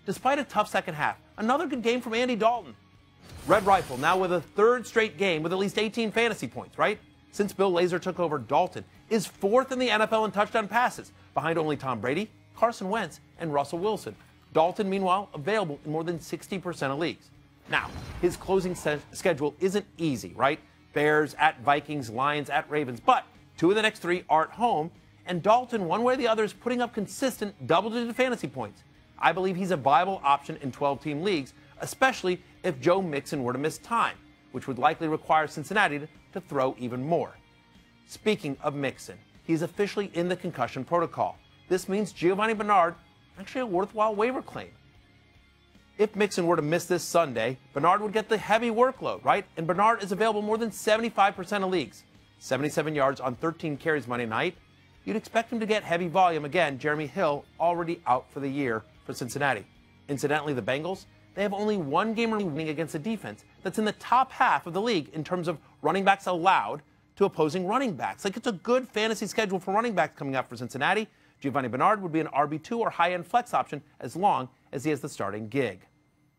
despite a tough second half. Another good game from Andy Dalton. Red Rifle now with a third straight game with at least 18 fantasy points, right? Since Bill Lazor took over, Dalton is fourth in the NFL in touchdown passes, behind only Tom Brady, Carson Wentz, and Russell Wilson. Dalton, meanwhile, available in more than 60% of leagues. Now, his closing schedule isn't easy, right? Bears at Vikings, Lions at Ravens, but 2 of the next 3 are at home, and Dalton, one way or the other, is putting up consistent double-digit fantasy points. I believe he's a viable option in 12-team leagues, especially if Joe Mixon were to miss time, which would likely require Cincinnati to throw even more. Speaking of Mixon, he's officially in the concussion protocol. This means Giovani Bernard, actually a worthwhile waiver claim. If Mixon were to miss this Sunday, Bernard would get the heavy workload, right? And Bernard is available more than 75% of leagues. 77 yards on 13 carries Monday night. You'd expect him to get heavy volume. Again, Jeremy Hill already out for the year for Cincinnati. Incidentally, the Bengals, they have only 1 game remaining against a defense that's in the top half of the league in terms of running backs allowed to opposing running backs. Like, it's a good fantasy schedule for running backs coming up for Cincinnati. Giovani Bernard would be an RB2 or high-end flex option as long as he has the starting gig.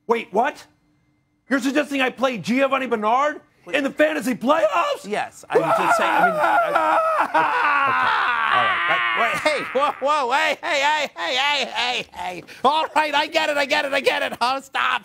Wait, what? You're suggesting I play Giovani Bernard in the fantasy playoffs? Yes. I'm just saying. Okay. All right. Wait, hey, whoa, hey. All right, I get it. Oh, stop.